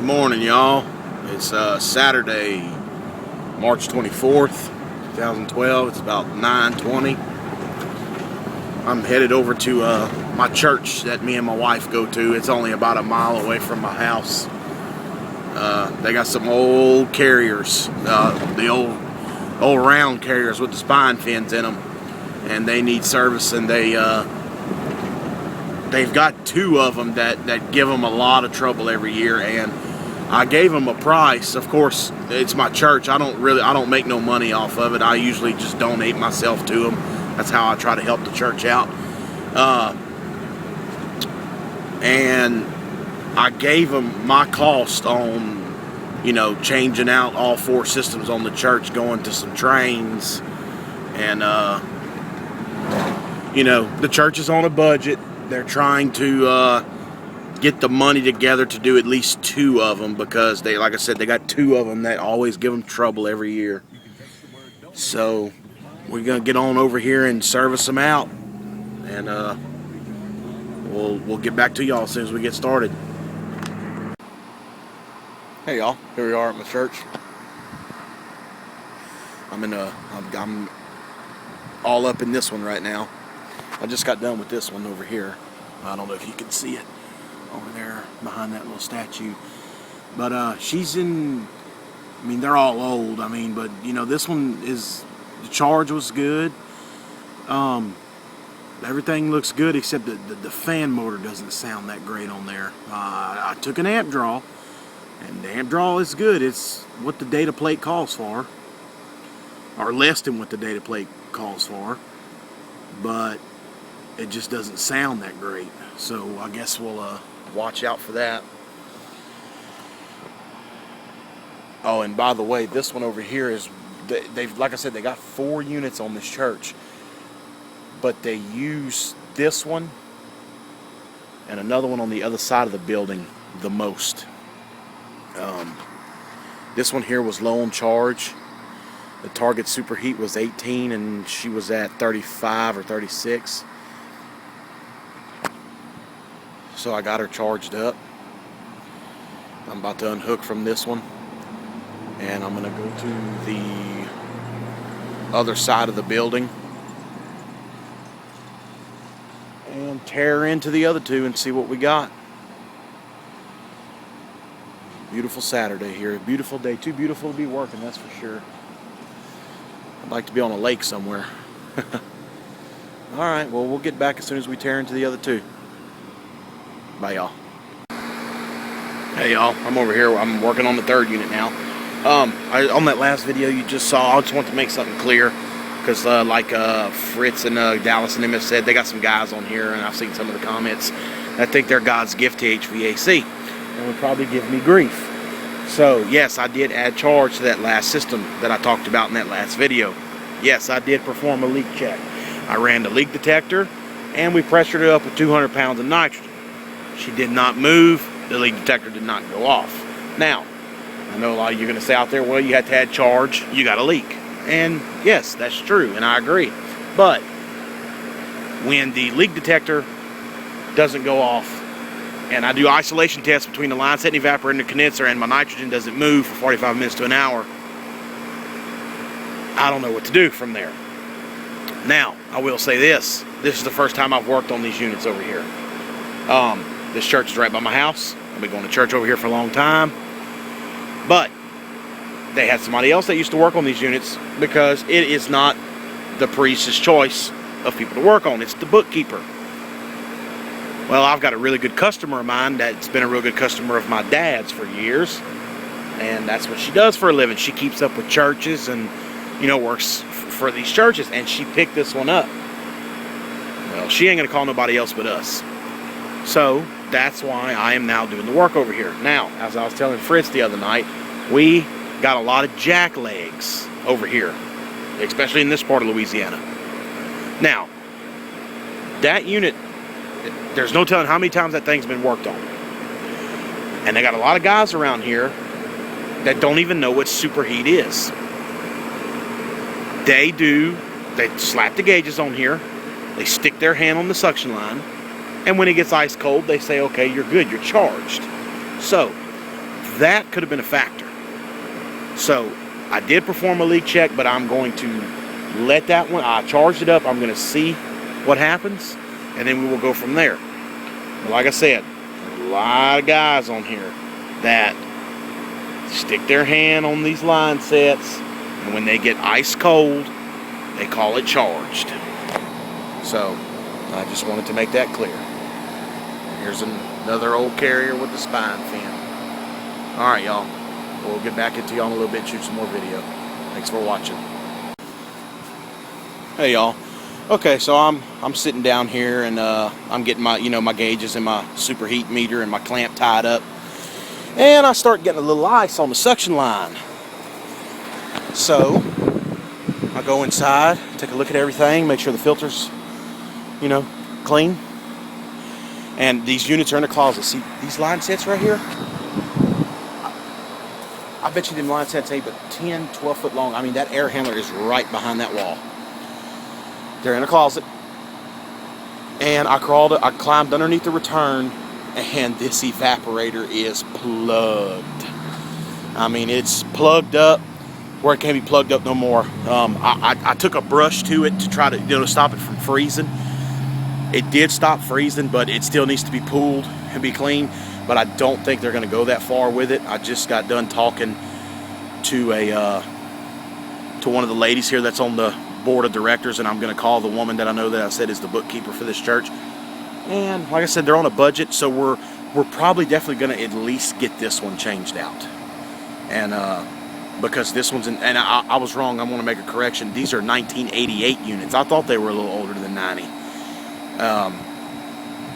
Good morning, y'all. It's Saturday, March 24th, 2012. It's about 9:20. I'm headed over to my church that me and my wife go to. It's only about a mile away from my house. They got some old carriers, the old round carriers with the spine fins in them, and they need service. And they've got two of them that give them a lot of trouble every year. And I gave them a price. Of course, it's my church. I don't make no money off of it. I usually just donate myself to them. That's how I try to help the church out. And I gave them my cost on, changing out all four systems on the church, going to some trains. And, the church is on a budget. They're trying to get the money together to do at least two of them, because like I said, they got two of them that always give them trouble every year. So we're gonna get on over here and service them out, and we'll get back to y'all as soon as we get started. Hey y'all, here we are at my church. I'm all up in this one right now. I just got done with this one over here. I don't know if you can see it over there behind that little statue, but they're all old. But this one the charge was good. Everything looks good except the fan motor doesn't sound that great on there. I took an amp draw, and the amp draw is good. It's what the data plate calls for, or less than what the data plate calls for, but it just doesn't sound that great. So I guess we'll watch out for that. Oh, and by the way, this one over here is, they've, like I said, they got 4 units on this church, but they use this one and another one on the other side of the building the most. This one here was low on charge. The target superheat was 18 and she was at 35 or 36. So I got her charged up. I'm about to unhook from this one, and I'm going to go to the other side of the building and tear into the other two and see what we got. Beautiful Saturday here. Beautiful day. Too beautiful to be working, that's for sure. I'd like to be on a lake somewhere. Alright, well, we'll get back as soon as we tear into the other two. Bye, y'all. Hey, y'all. I'm over here. I'm working on the third unit now. On that last video you just saw, I just want to make something clear, because Fritz and Dallas and them have said, they got some guys on here, and I've seen some of the comments that think they're God's gift to HVAC and would probably give me grief. So yes, I did add charge to that last system that I talked about in that last video. Yes, I did perform a leak check. I ran the leak detector and we pressured it up with 200 pounds of nitrogen. She did not move. The leak detector did not go off. Now, I know a lot of you are going to say out there, well, you had to add charge, you got a leak. And yes, that's true, and I agree. But when the leak detector doesn't go off, and I do isolation tests between the line setting evaporator and the condenser, and my nitrogen doesn't move for 45 minutes to an hour, I don't know what to do from there. Now, I will say this. This is the first time I've worked on these units over here. This church is right by my house. I've been going to church over here for a long time. But they had somebody else that used to work on these units, because it is not the priest's choice of people to work on. It's the bookkeeper. Well, I've got a really good customer of mine that's been a real good customer of my dad's for years. And that's what she does for a living. She keeps up with churches and, works for these churches. And she picked this one up. Well, she ain't going to call nobody else but us. So that's why I am now doing the work over here. Now, as I was telling Fritz the other night, we got a lot of jack legs over here, especially in this part of Louisiana. Now, that unit, there's no telling how many times that thing's been worked on. And they got a lot of guys around here that don't even know what superheat is. They slap the gauges on here, they stick their hand on the suction line, and when it gets ice cold, they say, okay, you're good, you're charged. So that could have been a factor. So I did perform a leak check, but I'm going to let that one, I charged it up, I'm going to see what happens, and then we will go from there. But like I said, there's a lot of guys on here that stick their hand on these line sets, and when they get ice cold, they call it charged. So I just wanted to make that clear. Here's another old carrier with the spine fin. Alright, y'all. We'll get back into y'all in a little bit, shoot some more video. Thanks for watching. Hey, y'all. Okay, so I'm sitting down here, and I'm getting my my gauges and my superheat meter and my clamp tied up, and I start getting a little ice on the suction line. So I go inside, take a look at everything, make sure the filter's clean. And these units are in the closet. See these line sets right here? I bet you them line sets ain't but 10, 12 foot long. I mean, that air handler is right behind that wall. They're in a closet. And I climbed underneath the return, and this evaporator is plugged. I mean, it's plugged up where it can't be plugged up no more. I took a brush to it to try to stop it from freezing. It did stop freezing, but it still needs to be pooled and be clean. But I don't think they're going to go that far with it. I just got done talking to one of the ladies here that's on the board of directors, and I'm going to call the woman that I know that I said is the bookkeeper for this church. And like I said, they're on a budget, so we're probably definitely going to at least get this one changed out. And because this one's in, and I was wrong. I want to make a correction. These are 1988 units. I thought they were a little older than 90.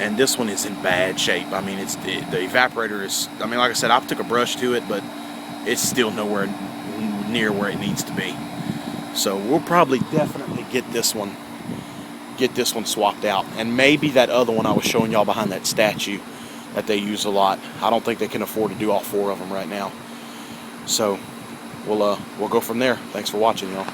And this one is in bad shape. I mean, the evaporator is, I mean, like I said, I took a brush to it, but it's still nowhere near where it needs to be. So we'll probably definitely get this one swapped out. And maybe that other one I was showing y'all behind that statue that they use a lot. I don't think they can afford to do all 4 of them right now. So we'll go from there. Thanks for watching, y'all.